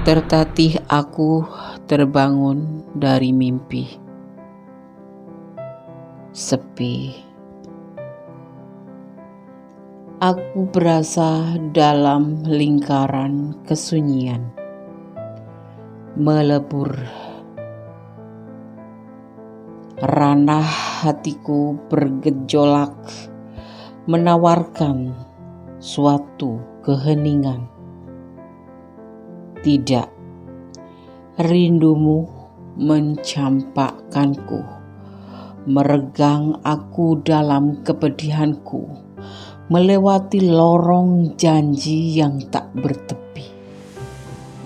Tertatih aku terbangun dari mimpi. Sepi. Aku berasa dalam lingkaran kesunyian. Melebur. Ranah hatiku bergejolak, menawarkan suatu keheningan. Tidak, rindumu mencampakkanku, meregang aku dalam kepedihanku, melewati lorong janji yang tak bertepi,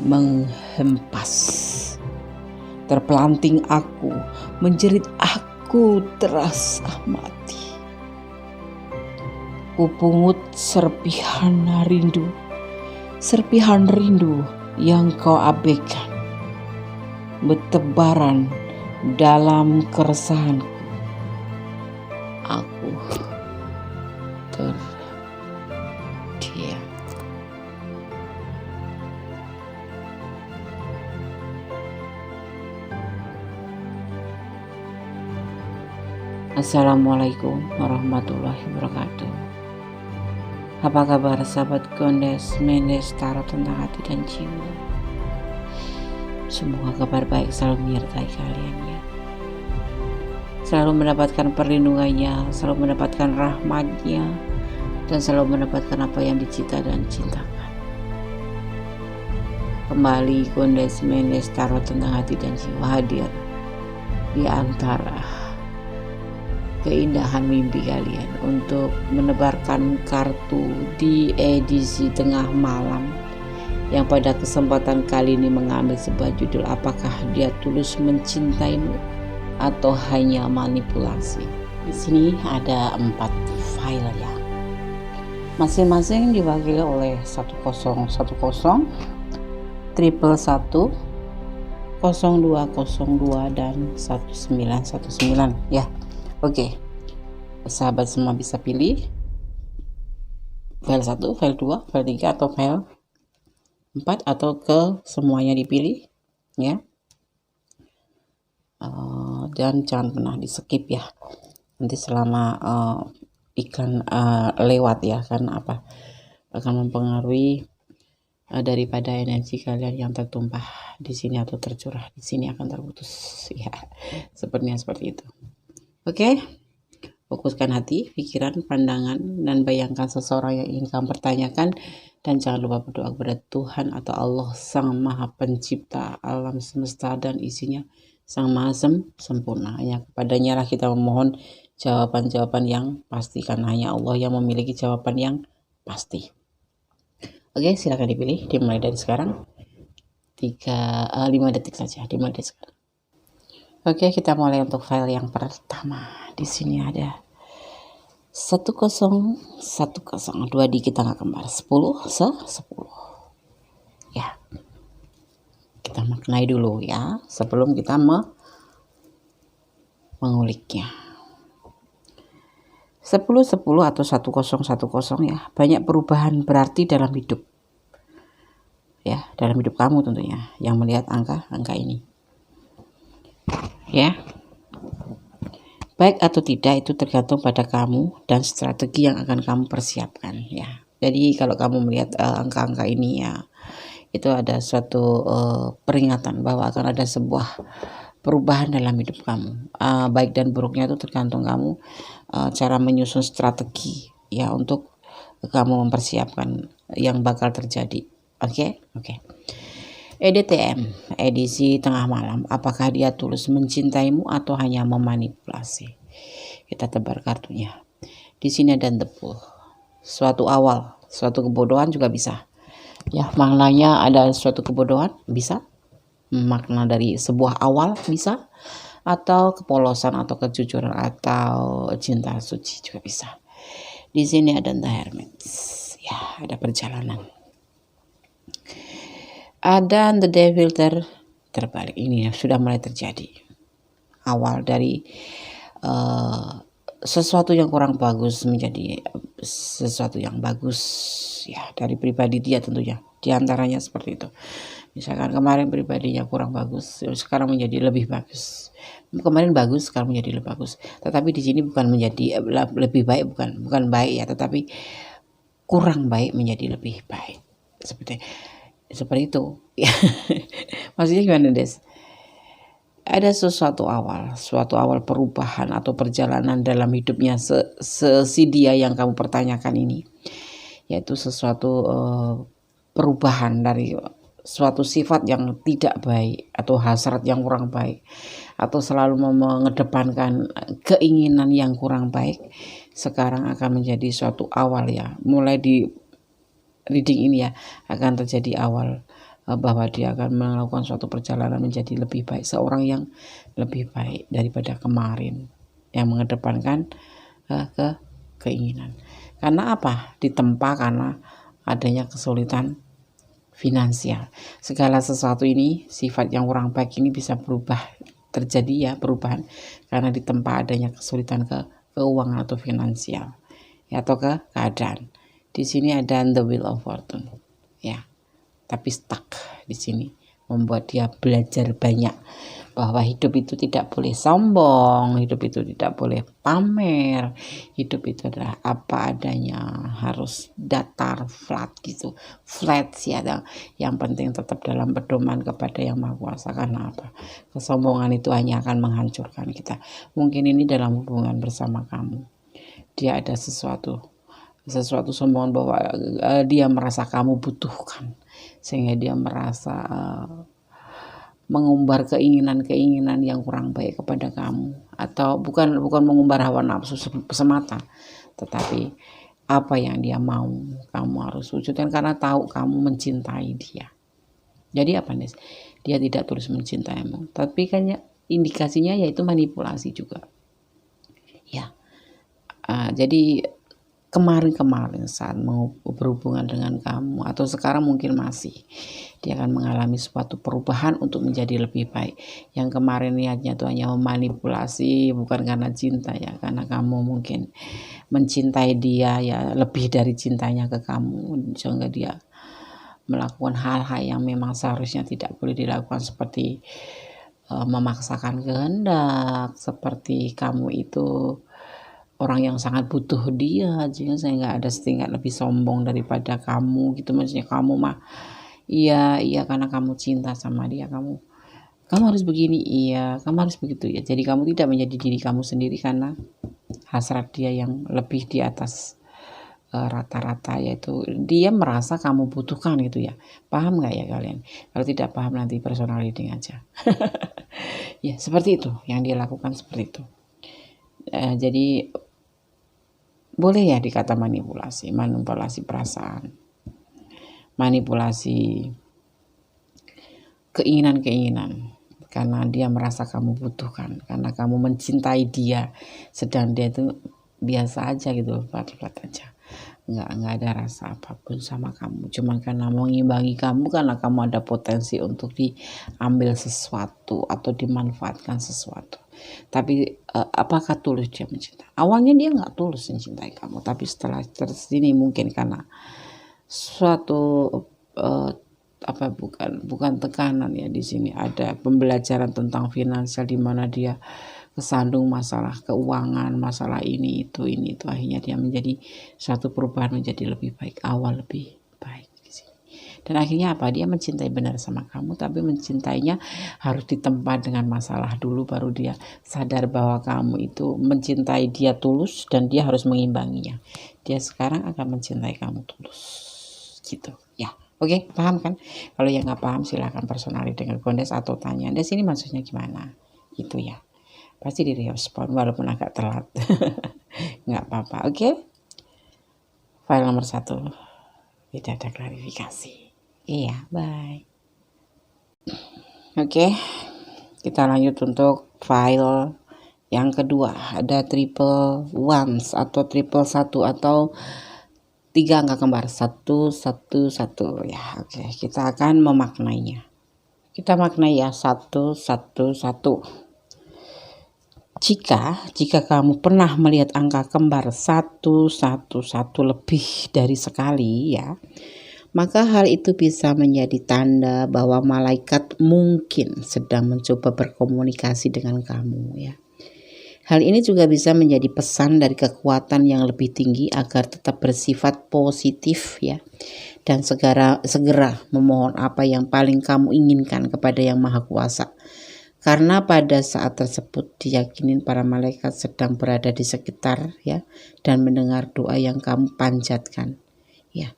menghempas. Terpelanting aku, menjerit aku terasa mati. Kupungut serpihan rindu yang kau abaikan, bertebaran dalam keresahanku. Aku terdiam. Assalamualaikum warahmatullahi wabarakatuh. Apa kabar sahabat Gondes Mendes Tarot tentang hati dan jiwa? Semoga kabar baik selalu menyertai kalian ya. Selalu mendapatkan perlindungannya, selalu mendapatkan rahmatnya, dan selalu mendapatkan apa yang dicita dan cintakan. Kembali Gondes Mendes Tarot tentang hati dan jiwa hadir di antara keindahan mimpi kalian untuk menebarkan kartu di edisi tengah malam yang pada kesempatan kali ini mengambil sebuah judul apakah dia tulus mencintaimu atau hanya manipulasi. Di sini ada 4 file ya. Masing-masing diwakili oleh 1010, 111, 0202 dan 1919 ya. Oke, sahabat semua bisa pilih file 1, file 2, file 3 atau file 4 atau ke semuanya dipilih ya. Dan jangan pernah di skip ya. Nanti selama iklan lewat ya, kan apa akan mempengaruhi daripada energi kalian yang tertumpah di sini atau tercurah di sini akan terputus ya. Sepertinya seperti itu. Oke, fokuskan hati, pikiran, pandangan, dan bayangkan seseorang yang ingin kamu pertanyakan. Dan jangan lupa berdoa kepada Tuhan atau Allah Sang Maha Pencipta alam semesta dan isinya, Sang Maha Sempurna. Hanya kepadanya lah kita memohon jawaban-jawaban yang pasti, karena hanya Allah yang memiliki jawaban yang pasti. Oke, silakan dipilih, dimulai dari sekarang. 5 detik saja, dimulai dari sekarang. Oke, kita mulai untuk file yang pertama. Di sini ada 1010, 2 digit angka kembar, 10 ya. Kita maknai dulu ya sebelum kita menguliknya. 10 atau 1010 ya, banyak perubahan berarti dalam hidup ya, dalam hidup kamu tentunya yang melihat angka ini ya. Baik atau tidak itu tergantung pada kamu dan strategi yang akan kamu persiapkan ya. Jadi kalau kamu melihat angka-angka ini ya, itu ada suatu peringatan bahwa akan ada sebuah perubahan dalam hidup kamu. Baik dan buruknya itu tergantung kamu cara menyusun strategi ya untuk kamu mempersiapkan yang bakal terjadi. Oke. EDTM, edisi tengah malam. Apakah dia tulus mencintaimu atau hanya memanipulasi? Kita tebar kartunya. Di sini ada The Fool. Suatu awal, suatu kebodohan juga bisa. Ya, maknanya ada suatu kebodohan bisa. Makna dari sebuah awal bisa, atau kepolosan atau kejujuran atau cinta suci juga bisa. Di sini ada The Hermit. Ya, ada perjalanan. Ada The Devil terbalik. Ini sudah mulai terjadi. Awal dari sesuatu yang kurang bagus menjadi sesuatu yang bagus ya, dari pribadi dia tentunya. Di antaranya seperti itu. Misalkan kemarin pribadinya kurang bagus, sekarang menjadi lebih bagus. Kemarin bagus, sekarang menjadi lebih bagus. Tetapi di sini bukan menjadi lebih baik, bukan baik ya, tetapi kurang baik menjadi lebih baik. Seperti itu. Maksudnya gimana, Des? Ada suatu awal perubahan atau perjalanan dalam hidupnya si dia yang kamu pertanyakan ini, yaitu sesuatu perubahan dari suatu sifat yang tidak baik atau hasrat yang kurang baik atau selalu mengedepankan keinginan yang kurang baik, sekarang akan menjadi suatu awal ya. Mulai di reading ini ya akan terjadi awal bahwa dia akan melakukan suatu perjalanan menjadi lebih baik, seorang yang lebih baik daripada kemarin, yang mengedepankan keinginan. Karena apa? Ditempa karena adanya kesulitan finansial. Segala sesuatu ini, sifat yang kurang baik ini bisa berubah, terjadi ya perubahan karena ditempa adanya kesulitan keuangan atau finansial ya, atau keadaan. Di sini ada the wheel of fortune ya. Tapi stuck di sini, membuat dia belajar banyak bahwa hidup itu tidak boleh sombong, hidup itu tidak boleh pamer, hidup itu adalah apa adanya, harus datar, flat sih ada. Yang penting tetap dalam pedoman kepada Yang Maha Kuasa. Karena apa? Kesombongan itu hanya akan menghancurkan kita. Mungkin ini dalam hubungan bersama kamu, dia ada sesuatu sombongan bahwa dia merasa kamu butuhkan, sehingga dia merasa mengumbar keinginan yang kurang baik kepada kamu, atau bukan mengumbar hawa nafsu semata, tetapi apa yang dia mau kamu harus wujudkan karena tahu kamu mencintai dia. Jadi apa nih? Dia tidak tulus mencintaimu, tapi kayaknya indikasinya yaitu manipulasi juga ya. Jadi kemarin saat mau berhubungan dengan kamu atau sekarang mungkin masih, dia akan mengalami suatu perubahan untuk menjadi lebih baik. Yang kemarin niatnya itu hanya memanipulasi, bukan karena cinta ya, karena kamu mungkin mencintai dia ya, lebih dari cintanya ke kamu, sehingga dia melakukan hal-hal yang memang seharusnya tidak boleh dilakukan, seperti memaksakan kehendak, seperti kamu itu orang yang sangat butuh dia, saya nggak ada setingkat lebih sombong daripada kamu gitu. Maksudnya kamu mah iya karena kamu cinta sama dia, kamu harus begini, iya kamu harus begitu ya. Jadi kamu tidak menjadi diri kamu sendiri karena hasrat dia yang lebih di atas rata-rata, yaitu dia merasa kamu butuhkan gitu ya. Paham nggak ya kalian? Kalau tidak paham nanti personal reading aja. Ya seperti itu yang dia lakukan, seperti itu. Jadi boleh ya dikata manipulasi perasaan, manipulasi keinginan, karena dia merasa kamu butuhkan, karena kamu mencintai dia, sedang dia itu biasa aja gitu, flat aja, nggak ada rasa apapun sama kamu, cuman karena mengimbangi kamu, karena kamu ada potensi untuk diambil sesuatu atau dimanfaatkan sesuatu. Tapi apakah tulus dia mencintai? Awalnya dia nggak tulus mencintai kamu, tapi setelah tersini mungkin karena suatu bukan tekanan ya, di sini ada pembelajaran tentang finansial di mana dia kesandung masalah keuangan, masalah ini itu akhirnya dia menjadi suatu perubahan menjadi lebih baik, awal lebih baik di sini. Dan akhirnya apa? Dia mencintai benar sama kamu, tapi mencintainya harus ditempa dengan masalah dulu, baru dia sadar bahwa kamu itu mencintai dia tulus dan dia harus mengimbanginya. Dia sekarang akan mencintai kamu tulus gitu ya. Oke, paham kan? Kalau yang nggak paham silahkan personali dengan Gondes atau tanya, Des ini maksudnya gimana gitu ya. Pasti direspon walaupun agak telat. Nggak apa-apa. Oke, file nomor 1 tidak ada klarifikasi. Iya, bye. Oke, kita lanjut untuk file yang kedua. Ada triple ones atau triple 1 atau 3 angka kembar 111 ya. Oke, kita akan memaknainya. Kita maknai ya 111. Jika kamu pernah melihat angka kembar 111 lebih dari sekali ya, maka hal itu bisa menjadi tanda bahwa malaikat mungkin sedang mencoba berkomunikasi dengan kamu ya. Hal ini juga bisa menjadi pesan dari kekuatan yang lebih tinggi agar tetap bersifat positif ya, dan segera memohon apa yang paling kamu inginkan kepada Yang Maha Kuasa. Karena pada saat tersebut diyakini para malaikat sedang berada di sekitar ya, dan mendengar doa yang kamu panjatkan ya.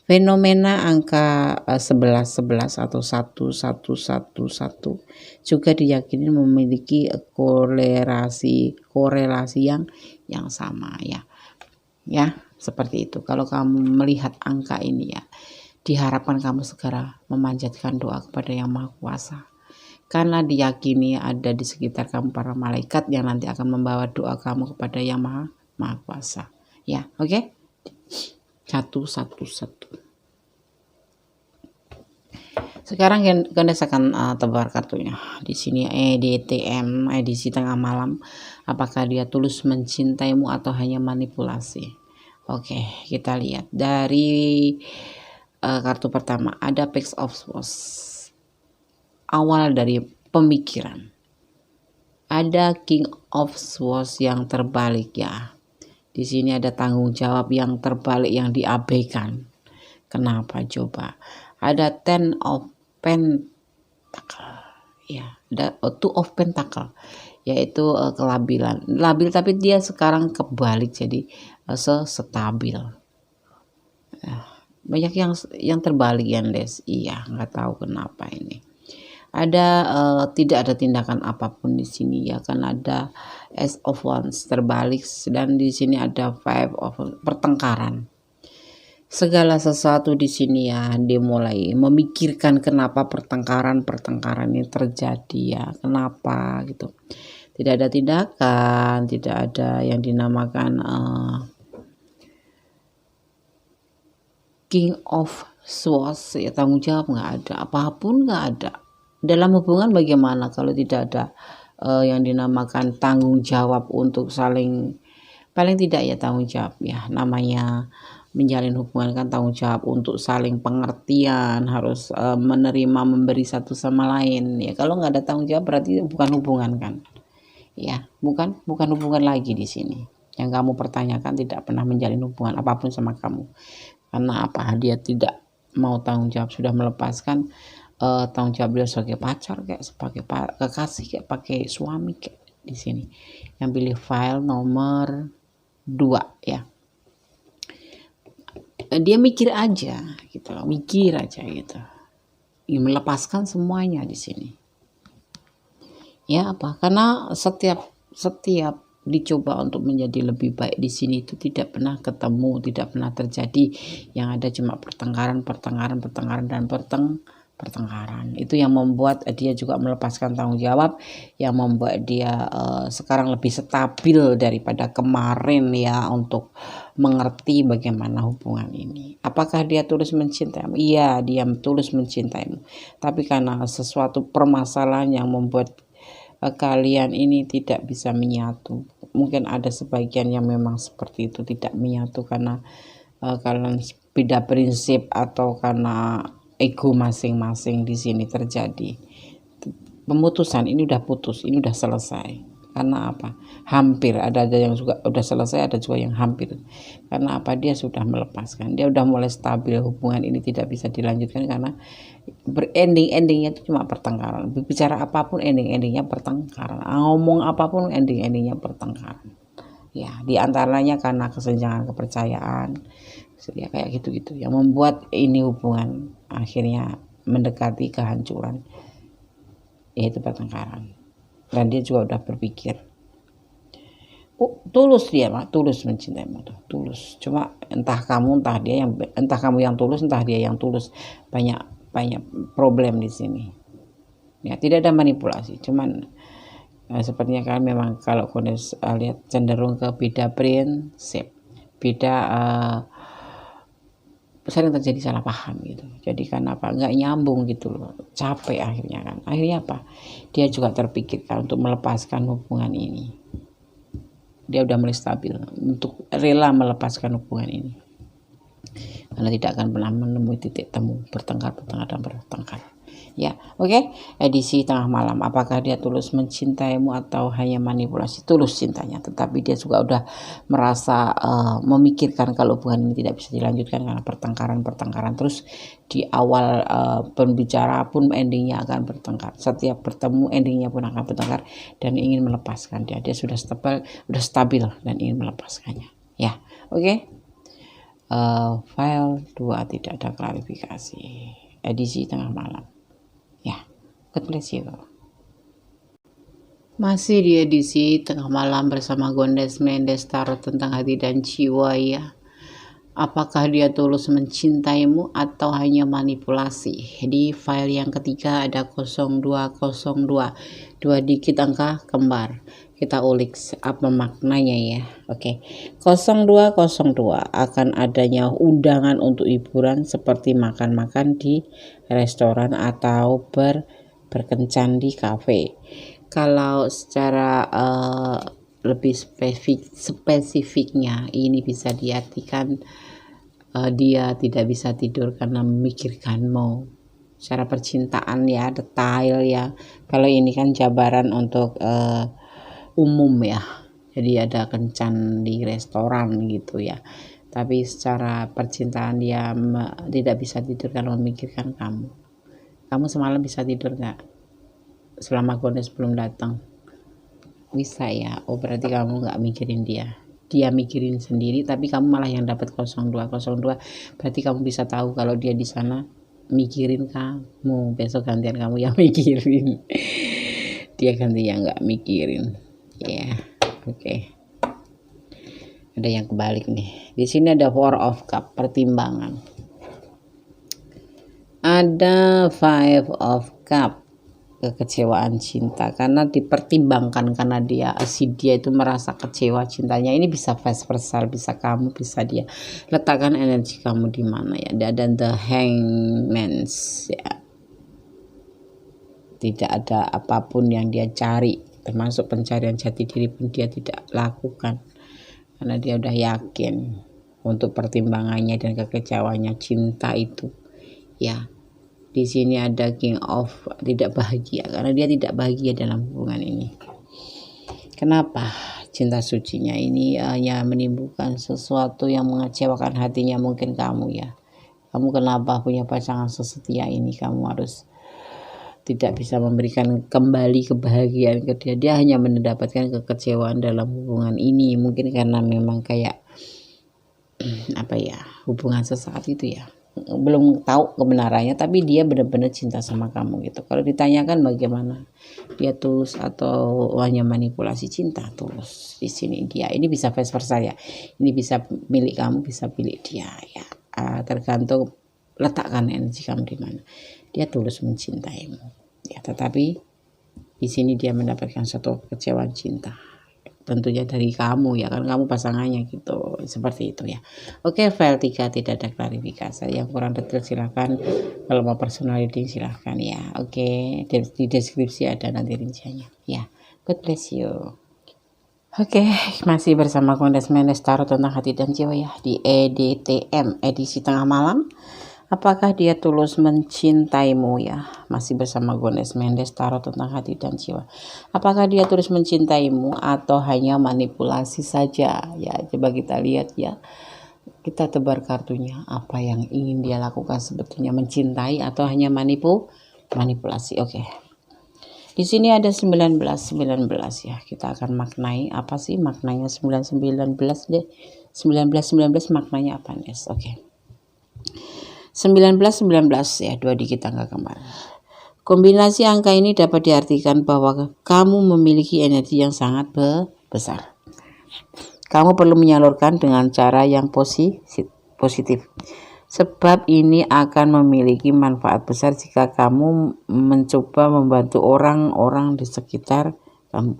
Fenomena angka 11 atau 1111 juga diyakini memiliki korelasi yang sama ya. Ya, seperti itu. Kalau kamu melihat angka ini ya, diharapkan kamu segera memanjatkan doa kepada Yang Maha Kuasa. Karena diyakini ada di sekitar kamu para malaikat yang nanti akan membawa doa kamu kepada Yang Maha Kuasa. Ya, oke? 111. Sekarang Gandes akan tebar kartunya. Di sini EDTM, edisi tengah malam. Apakah dia tulus mencintaimu atau hanya manipulasi? Oke, kita lihat dari kartu pertama ada Page of Swords. Awal dari pemikiran. Ada King of Swords yang terbalik ya. Di sini ada tanggung jawab yang terbalik yang diabaikan. Kenapa coba? Ada Ten of Pentacle ya, ada Two of Pentacle yaitu kelabilan. Labil tapi dia sekarang kebalik jadi stabil. Banyak yang terbalik ya Les. Iya, nggak tahu kenapa ini. Ada tidak ada tindakan apapun di sini ya, kan ada Ace of Wands terbalik dan di sini ada Five of pertengkaran. Segala sesuatu di sini ya dimulai memikirkan kenapa pertengkaran ini terjadi ya, kenapa gitu. Tidak ada tindakan, tidak ada yang dinamakan King of Swords ya, tanggung jawab nggak ada, apapun nggak ada. Dalam hubungan bagaimana kalau tidak ada yang dinamakan tanggung jawab untuk saling, paling tidak ya tanggung jawab ya, namanya menjalin hubungan kan tanggung jawab untuk saling pengertian, harus menerima memberi satu sama lain ya. Kalau nggak ada tanggung jawab berarti bukan hubungan kan ya, bukan hubungan lagi di sini. Yang kamu pertanyakan tidak pernah menjalin hubungan apapun sama kamu. Karena apa? Dia tidak mau tanggung jawab, sudah melepaskan tanggung jawab dia sebagai pacar, kayak sebagai kekasih, kayak pakai suami kayak di sini. Yang pilih file nomor 2 ya. Dia mikir aja gitu loh, mikir aja gitu. Dia melepaskan semuanya di sini. Ya apa? Karena setiap dicoba untuk menjadi lebih baik di sini itu tidak pernah ketemu, tidak pernah terjadi. Yang ada cuma pertengkaran dan pertengkaran. Itu yang membuat dia juga melepaskan tanggung jawab, yang membuat dia sekarang lebih stabil daripada kemarin ya, untuk mengerti bagaimana hubungan ini. Apakah dia tulus mencintaimu? Iya, dia tulus mencintaimu. Tapi karena sesuatu permasalahan yang membuat kalian ini tidak bisa menyatu. Mungkin ada sebagian yang memang seperti itu, tidak menyatu karena kalian beda prinsip atau karena ego masing-masing di sini terjadi. Pemutusan ini udah putus, ini udah selesai. Karena apa? Hampir ada yang juga udah selesai, ada juga yang hampir. Karena apa? Dia sudah melepaskan, dia udah mulai stabil, hubungan ini tidak bisa dilanjutkan karena endingnya itu cuma pertengkaran. Bicara apapun endingnya pertengkaran, ngomong apapun endingnya pertengkaran ya. Diantaranya karena kesenjangan kepercayaan ya, kayak gitu yang membuat ini hubungan akhirnya mendekati kehancuran, yaitu pertengkaran. Dan dia juga udah berpikir tulus, dia mah tulus mencintaimu tuh, tulus. Cuma entah kamu yang tulus, entah dia yang tulus. Banyak problem di sini ya. Tidak ada manipulasi, cuman sepertinya kan memang kalau Gandes lihat cenderung ke beda prinsip, beda sering terjadi salah paham gitu. Jadi kan apa, nggak nyambung gitu loh, capek akhirnya apa, dia juga terpikirkan untuk melepaskan hubungan ini. Dia udah mulai stabil untuk rela melepaskan hubungan ini. karena tidak akan pernah menemui titik temu, bertengkar dan bertengkar. Ya, oke. Edisi tengah malam, apakah dia tulus mencintaimu atau hanya manipulasi? Tulus cintanya, tetapi dia juga udah merasa memikirkan kalau hubungan ini tidak bisa dilanjutkan karena pertengkaran terus di awal pembicara pun endingnya akan bertengkar. Setiap bertemu endingnya pun akan bertengkar dan ingin melepaskan dia. Dia sudah stabil dan ingin melepaskannya. Ya, oke. File 2 tidak ada klarifikasi. Edisi tengah malam. Ya, God bless you. Masih di edisi tengah malam bersama Gondes Mendes, tarot tentang hati dan jiwa ya. Apakah dia tulus mencintaimu atau hanya manipulasi? Di file yang ketiga ada 0202, 2 digit angka kembar. Kita ulik apa maknanya ya. Oke. 0202 akan adanya undangan untuk hiburan seperti makan-makan di restoran atau berkencan di kafe. Kalau secara lebih spesifiknya ini bisa diartikan dia tidak bisa tidur karena memikirkanmu. Secara percintaan ya, detail ya. Kalau ini kan jabaran untuk umum ya, jadi ada kencan di restoran gitu ya, tapi secara percintaan dia tidak bisa tidur karena memikirkan kamu. Semalam bisa tidur nggak selama Gondes belum datang? Bisa ya. Oh berarti kamu nggak mikirin dia mikirin sendiri, tapi kamu malah yang dapat 0202. Berarti kamu bisa tahu kalau dia di sana mikirin kamu. Besok gantian kamu yang mikirin, dia gantian nggak mikirin. Ya, oke. Ada yang kebalik nih. Di sini ada Four of Cup, pertimbangan. Ada Five of Cup, kekecewaan cinta karena dipertimbangkan, karena dia itu merasa kecewa cintanya. Ini bisa vice versa, bisa kamu, bisa dia. Letakkan energi kamu di mana ya. Dan The Hangman ya. Tidak ada apapun yang dia cari, termasuk pencarian jati diri pun dia tidak lakukan karena dia udah yakin untuk pertimbangannya dan kekecewaannya cinta itu ya. Di sini ada King of, tidak bahagia karena dia tidak bahagia dalam hubungan ini. Kenapa? Cinta sucinya ini hanya menimbulkan sesuatu yang mengecewakan hatinya mungkin kamu ya. Kamu kenapa punya pasangan sesetia ini kamu harus tidak bisa memberikan kembali kebahagiaan ke dia. Dia hanya mendapatkan kekecewaan dalam hubungan ini. Mungkin karena memang kayak hubungan sesaat itu ya. Belum tahu kebenarannya, tapi dia benar-benar cinta sama kamu gitu. Kalau ditanyakan bagaimana dia tulus atau hanya manipulasi, cinta tulus. Di sini dia. Ini bisa vice versa ya. Ini bisa milik kamu, bisa milik dia ya. Tergantung letakkan energi kamu di mana. Dia tulus mencintaimu ya, tetapi di sini dia mendapatkan satu kekecewaan cinta, tentunya dari kamu ya, kan kamu pasangannya gitu, seperti itu ya. Oke, file 3 tidak ada klarifikasi. Yang kurang detail silahkan, kalau mau personal reading silahkan ya. Oke, di deskripsi ada nanti rinciannya ya. God bless you. Oke, masih bersama Gondes Mendes, tarot tentang hati dan jiwa ya, di EDTM edisi tengah malam. Apakah dia tulus mencintaimu ya? Masih bersama Gondes Mendes, tarot tentang hati dan jiwa. Apakah dia tulus mencintaimu atau hanya manipulasi saja? Ya, coba kita lihat ya. Kita tebar kartunya. Apa yang ingin dia lakukan sebetulnya, mencintai atau hanya manipulasi? Oke. Di sini ada 19 ya. Kita akan maknai apa sih maknanya 19 deh. 19 maknanya apa, Nes? Oke. 19 ya, 2 digit angka kembar. Kombinasi angka ini dapat diartikan bahwa kamu memiliki energi yang sangat besar. Kamu perlu menyalurkan dengan cara yang positif. Sebab ini akan memiliki manfaat besar jika kamu mencoba membantu orang-orang di sekitar kamu.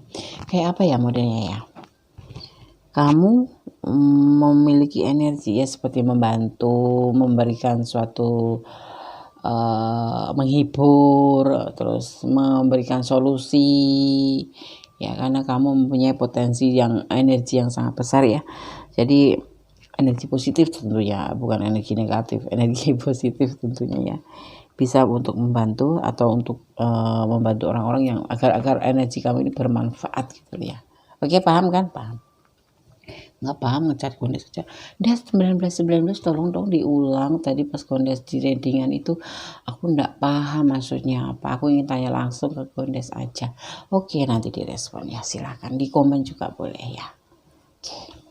Kayak apa ya modelnya ya? Kamu memiliki energi ya, seperti membantu, memberikan suatu menghibur, terus memberikan solusi ya, karena kamu mempunyai potensi yang energi yang sangat besar ya. Jadi energi positif tentunya, bukan energi negatif, energi positif tentunya ya, bisa untuk membantu atau untuk membantu orang-orang yang agar energi kamu ini bermanfaat gitu ya. Oke, paham kan? Paham. Nggak paham ngecat Gondes aja. Des 19 tolong dong diulang, tadi pas Gondes di readingan itu aku nggak paham maksudnya apa, aku ingin tanya langsung ke Gondes aja. Oke, nanti direspon ya, silakan di komen juga boleh ya. Oke.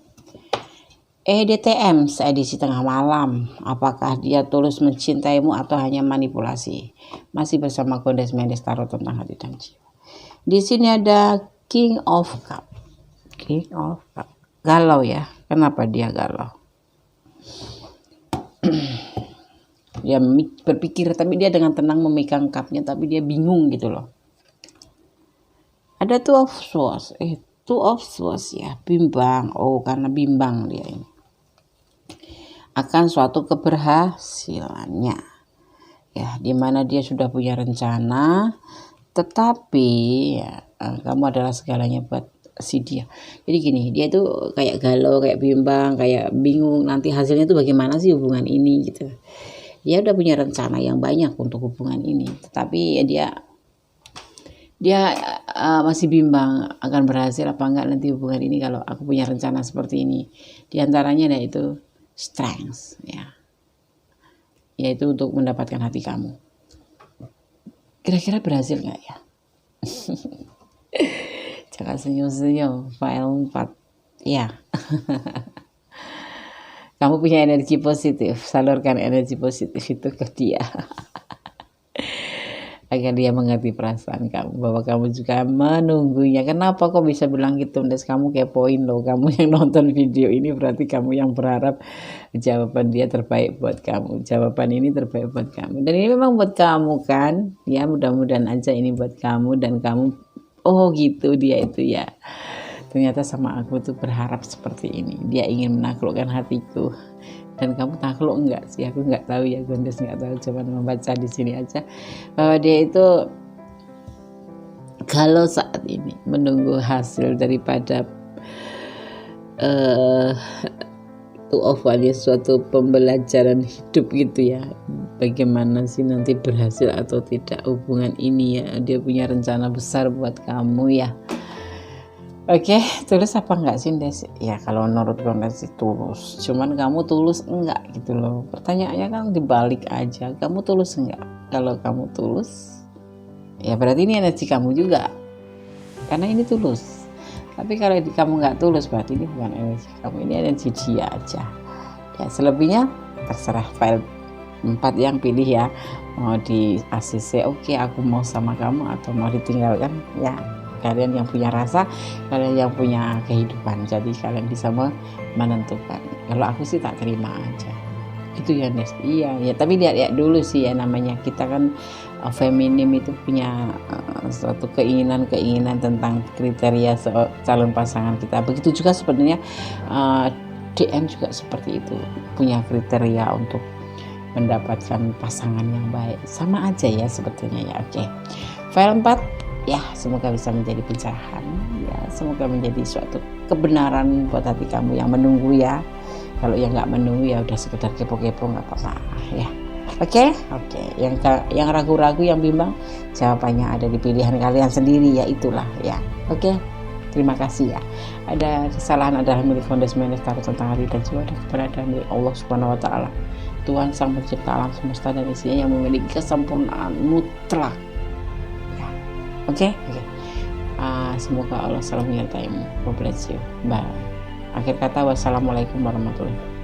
EDTM seedisi tengah malam, apakah dia tulus mencintaimu atau hanya manipulasi? Masih bersama Gondes Mendes Tarot tentang hati dan jiwa. Di sini ada King of Cup. King of Cup. Galau ya. Kenapa dia galau? Dia berpikir, tapi dia dengan tenang memegang cupnya, tapi dia bingung gitu loh. Ada Two of Swords. Two of Swords ya, bimbang. Oh, karena bimbang dia ini. Akan suatu keberhasilannya. Ya, dimana dia sudah punya rencana, tetapi ya, kamu adalah segalanya buat si dia. Jadi gini, dia tuh kayak galau, kayak bimbang, kayak bingung nanti hasilnya tuh bagaimana sih hubungan ini gitu. Dia udah punya rencana yang banyak untuk hubungan ini, tetapi ya dia masih bimbang akan berhasil apa enggak nanti hubungan ini kalau aku punya rencana seperti ini. Di antaranya yaitu strength ya, yaitu untuk mendapatkan hati kamu. Kira-kira berhasil nggak ya? Jangan senyum-senyum. File 4 ya. Kamu punya energi positif, salurkan energi positif itu ke dia. Agar dia mengerti perasaan kamu, bahwa kamu juga menunggunya. Kenapa kok bisa bilang gitu? Des, kamu kepoin loh. Kamu yang nonton video ini berarti kamu yang berharap jawaban dia terbaik buat kamu. Jawaban ini terbaik buat kamu. Dan ini memang buat kamu kan? Ya, mudah-mudahan aja ini buat kamu dan kamu, oh gitu dia itu ya. Ternyata sama aku tuh berharap seperti ini. Dia ingin menaklukkan hatiku. Dan kamu takluk enggak sih? Aku enggak tahu ya, Gondes enggak tahu, cuma membaca di sini aja bahwa dia itu kalau saat ini menunggu hasil daripada Two of Wands, suatu pembelajaran hidup gitu ya. Bagaimana sih nanti berhasil atau tidak hubungan ini ya. Dia punya rencana besar buat kamu ya. Oke, tulus apa enggak sih Des? Ya kalau menurut Gondes sih tulus. Cuman kamu tulus enggak gitu loh. Pertanyaannya kan dibalik aja. Kamu tulus enggak? Kalau kamu tulus, ya berarti ini energi kamu juga. Karena ini tulus. Tapi kalau kamu enggak tulus, berarti ini bukan energi kamu. Ini energi dia aja. Ya selebihnya terserah file 4 yang pilih ya. Mau di ACC, oke, aku mau sama kamu, atau mau ditinggalkan ya. Kalian yang punya rasa, kalian yang punya kehidupan, jadi kalian bisa menentukan. Kalau aku sih tak terima aja gitu ya Nes. Iya ya, tapi lihat dulu sih ya, namanya kita kan feminim itu punya suatu keinginan tentang kriteria calon pasangan kita. Begitu juga sebenarnya DN juga seperti itu, punya kriteria untuk mendapatkan pasangan yang baik. Sama aja ya sebetulnya ya. Oke, file 4 ya, semoga bisa menjadi pencerahan ya, semoga menjadi suatu kebenaran buat hati kamu yang menunggu ya. Kalau yang nggak menunggu ya udah sekedar kepo-kepo, nggak apa-apa ya. Oke. Yang ragu-ragu, yang bimbang, jawabannya ada di pilihan kalian sendiri ya, itulah ya. Oke. Terima kasih ya. Ada kesalahan adalah milik Gondes Mendes Tarot tentang hari dan jiwa, dan keberadaan milik Allah Subhanahu Wa Taala, Tuhan Sang Pencipta alam semesta dan isinya, yang memiliki kesempurnaan mutlak. Oke. Semoga Allah selalu menyertaimu. God bless you. Bye. Akhir kata, wassalamualaikum warahmatullahi wabarakatuh.